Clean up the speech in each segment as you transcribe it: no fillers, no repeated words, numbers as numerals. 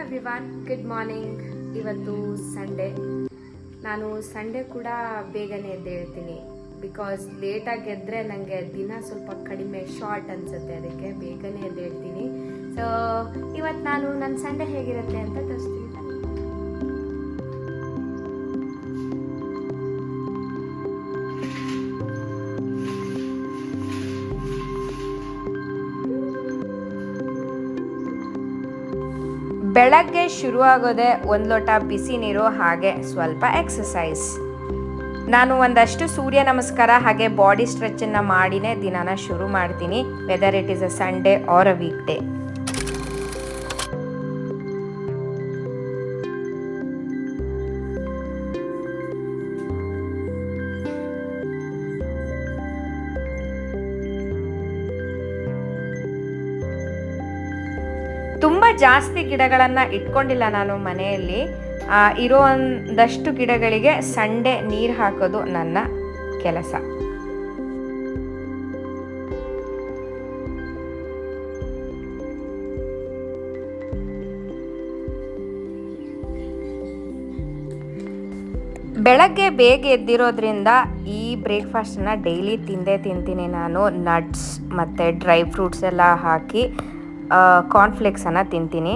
Everyone, good morning. ಇವತ್ತು Sunday. ನಾನು Sunday ಕೂಡ ಬೇಗನೆ ಎದ್ದೇಳ್ತೀನಿ. ಬಿಕಾಸ್ ಲೇಟಾಗಿ ಎದ್ದರೆ ನನಗೆ ದಿನ ಸ್ವಲ್ಪ ಕಡಿಮೆ ಶಾರ್ಟ್ ಅನಿಸುತ್ತೆ, ಅದಕ್ಕೆ ಬೇಗನೆ ಎದ್ದೇಳ್ತೀನಿ. ಸೊ ಇವತ್ತು ನಾನು ನನ್ನ ಸಂಡೇ ಹೇಗಿರುತ್ತೆ ಅಂತ ತೋರಿಸ್ತೀನಿ. ಬೆಳಗ್ಗೆ ಶುರುವಾಗೋದೆ ಒಂದು ಲೋಟ ಬಿಸಿ ನೀರು, ಹಾಗೆ ಸ್ವಲ್ಪ ಎಕ್ಸಸೈಸ್. ನಾನು ಒಂದಷ್ಟು ಸೂರ್ಯ ನಮಸ್ಕಾರ ಹಾಗೆ ಬಾಡಿ ಸ್ಟ್ರೆಚನ್ನು ಮಾಡಿನೇ ದಿನಾನ ಶುರು ಮಾಡ್ತೀನಿ, whether it is a Sunday or a weekday. ತುಂಬ ಜಾಸ್ತಿ ಗಿಡಗಳನ್ನು ಇಟ್ಕೊಂಡಿಲ್ಲ ನಾನು ಮನೆಯಲ್ಲಿ. ಇರೋ ಒಂದಷ್ಟು ಗಿಡಗಳಿಗೆ ಸಂಡೇ ನೀರು ಹಾಕೋದು ನನ್ನ ಕೆಲಸ. ಬೆಳಗ್ಗೆ ಬೇಗ ಎದ್ದಿರೋದ್ರಿಂದ ಈ ಬ್ರೇಕ್ಫಾಸ್ಟನ್ನು ಡೈಲಿ ತಿಂತೀನಿ ನಾನು. ನಟ್ಸ್ ಮತ್ತು ಡ್ರೈ ಫ್ರೂಟ್ಸ್ ಎಲ್ಲ ಹಾಕಿ ಕಾರ್ನ್ಫ್ಲೇಕ್ಸನ್ನು ತಿಂತೀನಿ.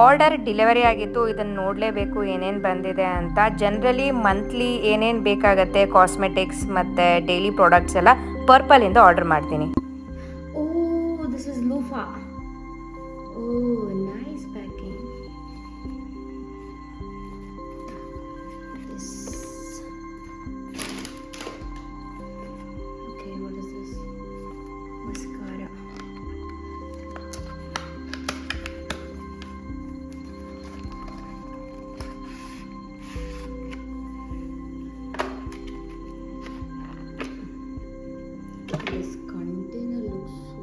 ಆರ್ಡರ್ ಡೆಲಿವರಿ ಆಗಿತ್ತು, ಇದನ್ನು ನೋಡಲೇಬೇಕು ಏನೇನು ಬಂದಿದೆ ಅಂತ. ಜನರಲಿ ಮಂತ್ಲಿ ಏನೇನು ಬೇಕಾಗತ್ತೆ ಕಾಸ್ಮೆಟಿಕ್ಸ್ ಮತ್ತು ಡೈಲಿ ಪ್ರಾಡಕ್ಟ್ಸ್ ಎಲ್ಲ ಪರ್ಪಲಿಂದ ಆರ್ಡರ್ ಮಾಡ್ತೀನಿ. This is loofah. Nice packing. This container looks so...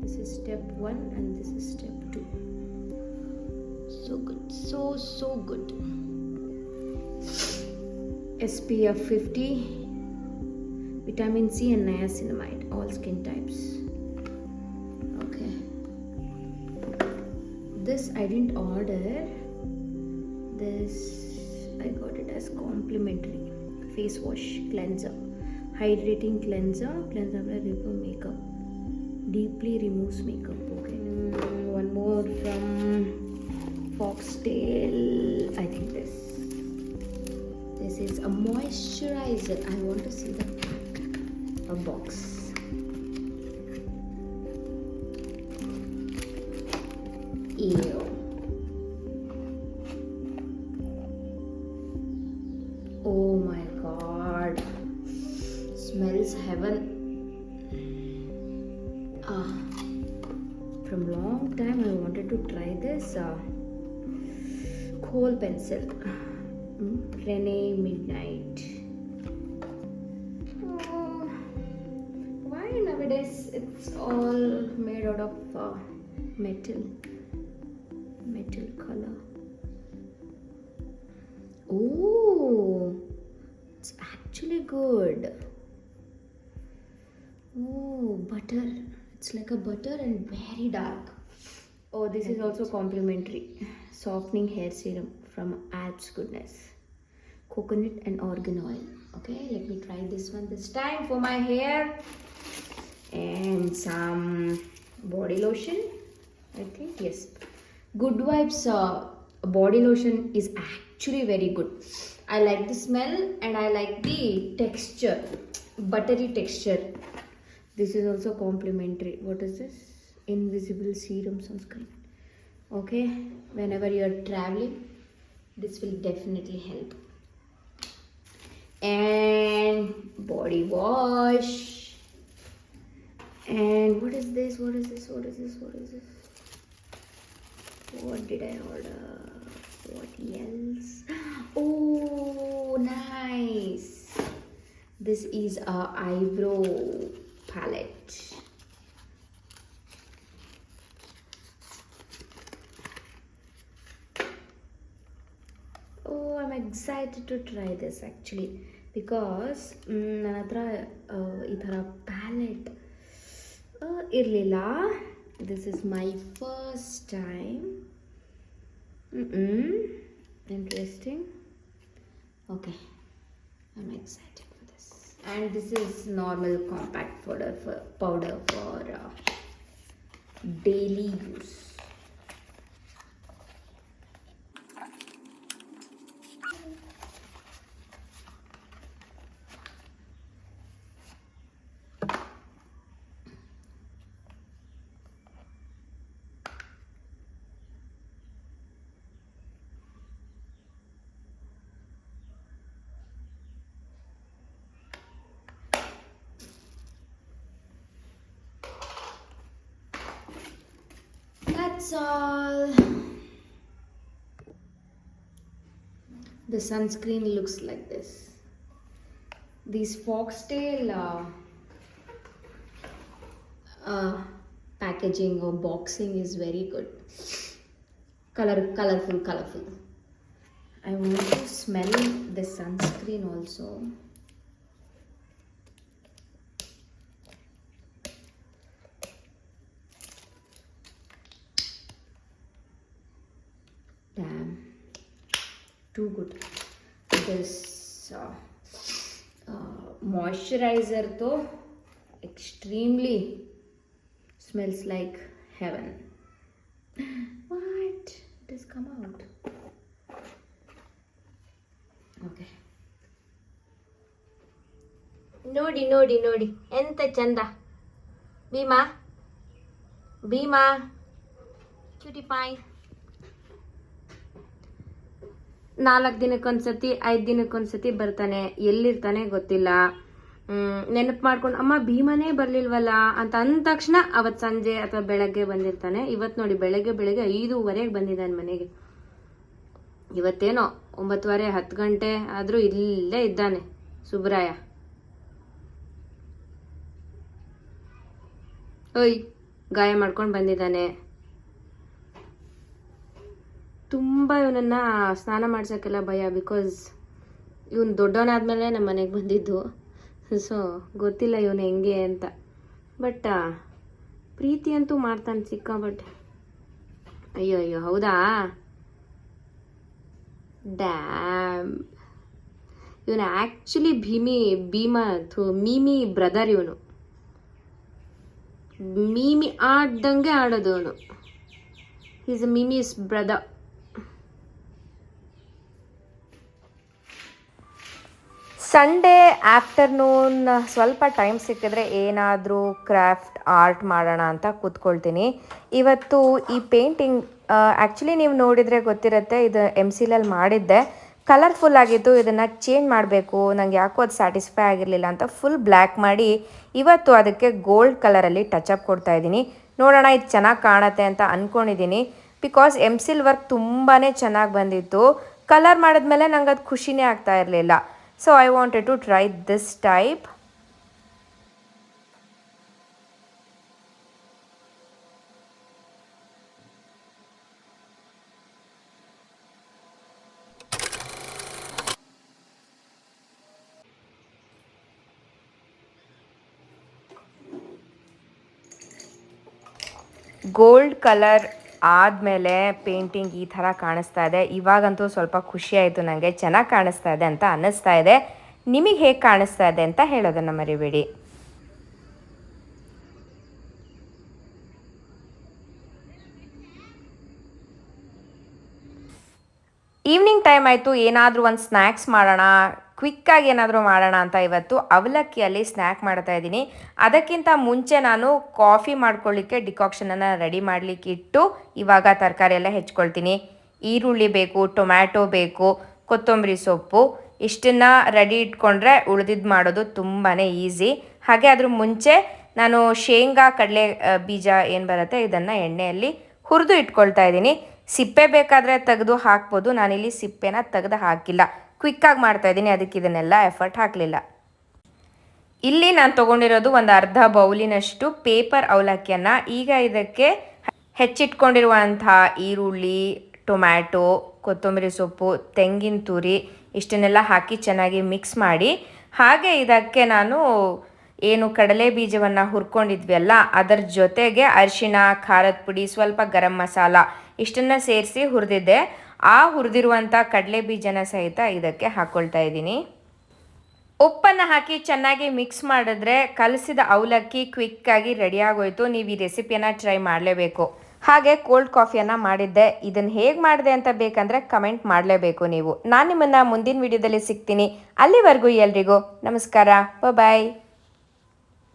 This is step 1 and this is step 2. So good, so good. SPF 50, vitamin C and niacinamide, all skin types. This I didn't order. This I got it as complimentary. Face wash cleanser, hydrating cleanser will remove makeup, deeply removes makeup. Okay, one more from Foxtail. I think this is a moisturizer. I want to see the box. Ew. Oh my god, smells heaven. From long time I wanted to try this kohl pencil, Renee Midnight. Why nowadays it's all made out of metal color. Oh, it's actually good. Oh, butter. It's like a butter and very dark. Oh, this is also complimentary. Softening hair serum from Alps Goodness. Coconut and organ oil. Okay, let me try this one this time for my hair. And some body lotion, I think. Yes. Good Vibes body lotion is actually very good. I like the smell and I like the texture, buttery texture. This is also complimentary. What is this? Invisible serum sunscreen. Okay, whenever you are traveling, this will definitely help. And body wash. And what is this? What did I order? What else? Oh, nice. This is a eyebrow palette. Excited to try this actually because ನನ್ನ ಹತ್ರ ಈ ಥರ palette ಇರಲಿಲ್ಲ. This is my first time. Interesting. Okay, I'm excited for this. And this is normal compact powder for daily use. That's all. The sunscreen looks like this. These foxtail packaging or boxing is very good. Colorful. I want to smell the sunscreen also. Damn, too good. This moisturizer though extremely smells like heaven. What? It has come out. Okay. ನೋಡಿ ಎಂತ ಚಂದ. Bima cutie Pai. 4 ದಿನಕ್ಕೊಂದ್ಸತಿ 5 ದಿನಕ್ಕೊಂದ್ಸತಿ ಬರ್ತಾನೆ. ಎಲ್ಲಿರ್ತಾನೆ ಗೊತ್ತಿಲ್ಲ. ನೆನಪು ಮಾಡ್ಕೊಂಡು ಅಮ್ಮ ಭೀಮನೇ ಬರ್ಲಿಲ್ವಲ್ಲ ಅಂತ ಅಂದ ತಕ್ಷಣ ಅವತ್ತು ಸಂಜೆ ಅಥವಾ ಬೆಳಗ್ಗೆ ಬಂದಿರ್ತಾನೆ. ಇವತ್ತು ನೋಡಿ ಬೆಳಗ್ಗೆ 5:15 ಬಂದಿದ್ದಾನೆ ಮನೆಗೆ. ಇವತ್ತೇನೋ 9:15 10 ಗಂಟೆ ಆದರೂ ಇಲ್ಲೇ ಇದ್ದಾನೆ ಸುಬ್ರಾಯ. ಓಯ್ ಗಾಯ ಮಾಡ್ಕೊಂಡು ಬಂದಿದ್ದಾನೆ. ತುಂಬ ಇವನನ್ನು ಸ್ನಾನ ಮಾಡ್ಸೋಕ್ಕೆಲ್ಲ ಭಯ. ಬಿಕಾಸ್ ಇವನು ದೊಡ್ಡವನಾದ್ಮೇಲೆ ನಮ್ಮ ಮನೆಗೆ ಬಂದಿದ್ದು. ಸೊ ಗೊತ್ತಿಲ್ಲ ಇವನು ಹೆಂಗೆ ಅಂತ. ಬಟ್ ಪ್ರೀತಿ ಅಂತೂ ಮಾಡ್ತಾನೆ ಸಿಕ್ಕಾಬಟ್ಟೆ. ಅಯ್ಯೋ ಹೌದಾ? ಡ್ಯಾಮ್, ಇವನು ಆ್ಯಕ್ಚುಲಿ ಮೀಮಿ ಬ್ರದರ್. ಇವನು ಮೀಮಿ ಆಡ್ದಂಗೆ ಆಡೋದು. ಅವನು is a Mimi's brother. Sunday afternoon ಸ್ವಲ್ಪ ಟೈಮ್ ಸಿಕ್ಕಿದ್ರೆ ಏನಾದರೂ ಕ್ರಾಫ್ಟ್ ಆರ್ಟ್ ಮಾಡೋಣ ಅಂತ ಕೂತ್ಕೊಳ್ತೀನಿ. ಇವತ್ತು ಈ ಪೇಂಟಿಂಗ್ ಆ್ಯಕ್ಚುಲಿ ನೀವು ನೋಡಿದರೆ ಗೊತ್ತಿರುತ್ತೆ, ಇದು MCಲಲ್ಲಿ ಮಾಡಿದ್ದೆ. ಕಲರ್ಫುಲ್ ಆಗಿತ್ತು. ಇದನ್ನು ಚೇಂಜ್ ಮಾಡಬೇಕು, ನನಗೆ ಯಾಕೋ ಅದು ಸ್ಯಾಟಿಸ್ಫೈ ಆಗಿರಲಿಲ್ಲ ಅಂತ ಫುಲ್ ಬ್ಲ್ಯಾಕ್ ಮಾಡಿ ಇವತ್ತು ಅದಕ್ಕೆ ಗೋಲ್ಡ್ ಕಲರಲ್ಲಿ ಟಚಪ್ ಕೊಡ್ತಾಯಿದ್ದೀನಿ. ನೋಡೋಣ ಇದು ಚೆನ್ನಾಗಿ ಕಾಣುತ್ತೆ ಅಂತ ಅಂದ್ಕೊಂಡಿದ್ದೀನಿ. ಬಿಕಾಸ್ MCಲ್ ವರ್ಕ್ ತುಂಬಾ ಚೆನ್ನಾಗಿ ಬಂದಿತ್ತು. ಕಲರ್ ಮಾಡಿದ್ಮೇಲೆ ನಂಗೆ ಅದು ಖುಷಿನೇ ಆಗ್ತಾ ಇರಲಿಲ್ಲ. So I wanted to try this type. Gold colour ಆದಮೇಲೆ ಪೇಂಟಿಂಗ್ ಈ ಥರ ಕಾಣಿಸ್ತಾ ಇದೆ. ಇವಾಗಂತೂ ಸ್ವಲ್ಪ ಖುಷಿ ಆಯಿತು ನನಗೆ. ಚೆನ್ನಾಗಿ ಕಾಣಿಸ್ತಾ ಇದೆ ಅಂತ ಅನ್ನಿಸ್ತಾ ಇದೆ. ನಿಮಗೆ ಹೇಗೆ ಕಾಣಿಸ್ತಾ ಇದೆ ಅಂತ ಹೇಳೋದನ್ನು ಮರಿಬೇಡಿ. ಈವ್ನಿಂಗ್ ಟೈಮ್ ಆಯಿತು, ಏನಾದರೂ ಒಂದು ಸ್ನ್ಯಾಕ್ಸ್ ಮಾಡೋಣ, ಕ್ವಿಕ್ಕಾಗಿ ಏನಾದರೂ ಮಾಡೋಣ ಅಂತ ಇವತ್ತು ಅವಲಕ್ಕಿಯಲ್ಲಿ ಸ್ನ್ಯಾಕ್ ಮಾಡ್ತಾ ಇದ್ದೀನಿ. ಅದಕ್ಕಿಂತ ಮುಂಚೆ ನಾನು ಕಾಫಿ ಮಾಡ್ಕೊಳ್ಳಿಕ್ಕೆ ಡಿಕಾಕ್ಷನನ್ನು ರೆಡಿ ಮಾಡಲಿಕ್ಕೆ ಇಟ್ಟು ಇವಾಗ ತರಕಾರಿ ಎಲ್ಲ ಹೆಚ್ಕೊಳ್ತೀನಿ. ಈರುಳ್ಳಿ ಬೇಕು, ಟೊಮ್ಯಾಟೊ ಬೇಕು, ಕೊತ್ತಂಬರಿ ಸೊಪ್ಪು, ಇಷ್ಟನ್ನು ರೆಡಿ ಇಟ್ಕೊಂಡ್ರೆ ಉಳಿದಿದ್ದು ಮಾಡೋದು ತುಂಬಾ ಈಸಿ. ಹಾಗೆ ಅದ್ರ ಮುಂಚೆ ನಾನು ಶೇಂಗಾ ಕಡಲೆ ಬೀಜ ಏನು ಬರುತ್ತೆ ಇದನ್ನು ಎಣ್ಣೆಯಲ್ಲಿ ಹುರಿದು ಇಟ್ಕೊಳ್ತಾ ಇದ್ದೀನಿ. ಸಿಪ್ಪೆ ಬೇಕಾದರೆ ತೆಗೆದು ಹಾಕ್ಬೋದು. ನಾನಿಲ್ಲಿ ಸಿಪ್ಪೆನ ತೆಗೆದು ಹಾಕಿಲ್ಲ, ಕ್ವಿಕ್ಕಾಗಿ ಮಾಡ್ತಾಯಿದ್ದೀನಿ, ಅದಕ್ಕೆ ಇದನ್ನೆಲ್ಲ ಎಫರ್ಟ್ ಹಾಕಲಿಲ್ಲ. ಇಲ್ಲಿ ನಾನು ತೊಗೊಂಡಿರೋದು ಒಂದು ಅರ್ಧ ಬೌಲಿನಷ್ಟು ಪೇಪರ್ ಅವಲಕ್ಕಿಯನ್ನು. ಈಗ ಇದಕ್ಕೆ ಹೆಚ್ಚಿಟ್ಕೊಂಡಿರುವಂಥ ಈರುಳ್ಳಿ, ಟೊಮ್ಯಾಟೊ, ಕೊತ್ತಂಬರಿ ಸೊಪ್ಪು, ತೆಂಗಿನ ತುರಿ ಇಷ್ಟನ್ನೆಲ್ಲ ಹಾಕಿ ಚೆನ್ನಾಗಿ ಮಿಕ್ಸ್ ಮಾಡಿ, ಹಾಗೆ ಇದಕ್ಕೆ ನಾನು ಏನು ಕಡಲೆ ಬೀಜವನ್ನು ಹುರ್ಕೊಂಡಿದ್ವಿ ಅಲ್ಲ ಅದರ ಜೊತೆಗೆ ಅರಿಶಿಣ, ಖಾರದ ಪುಡಿ, ಸ್ವಲ್ಪ ಗರಂ ಮಸಾಲ ಇಷ್ಟನ್ನು ಸೇರಿಸಿ ಹುರಿದಿದ್ದೆ. ಆ ಹುರಿದಿರುವಂಥ ಕಡಲೆ ಬೀಜನ ಸಹಿತ ಇದಕ್ಕೆ ಹಾಕ್ಕೊಳ್ತಾ ಇದ್ದೀನಿ. ಉಪ್ಪನ್ನು ಹಾಕಿ ಚೆನ್ನಾಗಿ ಮಿಕ್ಸ್ ಮಾಡಿದ್ರೆ ಕಲಸಿದ ಅವಲಕ್ಕಿ ಕ್ವಿಕ್ಕಾಗಿ ರೆಡಿಯಾಗೋಯ್ತು. ನೀವು ಈ ರೆಸಿಪಿಯನ್ನು ಟ್ರೈ ಮಾಡಲೇಬೇಕು. ಹಾಗೆ ಕೋಲ್ಡ್ ಕಾಫಿಯನ್ನು ಮಾಡಿದ್ದೆ. ಇದನ್ನು ಹೇಗೆ ಮಾಡಿದೆ ಅಂತ ಬೇಕಂದರೆ ಕಮೆಂಟ್ ಮಾಡಲೇಬೇಕು ನೀವು. ನಾನು ನಿಮ್ಮನ್ನು ಮುಂದಿನ ವಿಡಿಯೋದಲ್ಲಿ ಸಿಗ್ತೀನಿ. ಅಲ್ಲಿವರೆಗೂ ಎಲ್ರಿಗೂ ನಮಸ್ಕಾರ. ಬಾಯ್.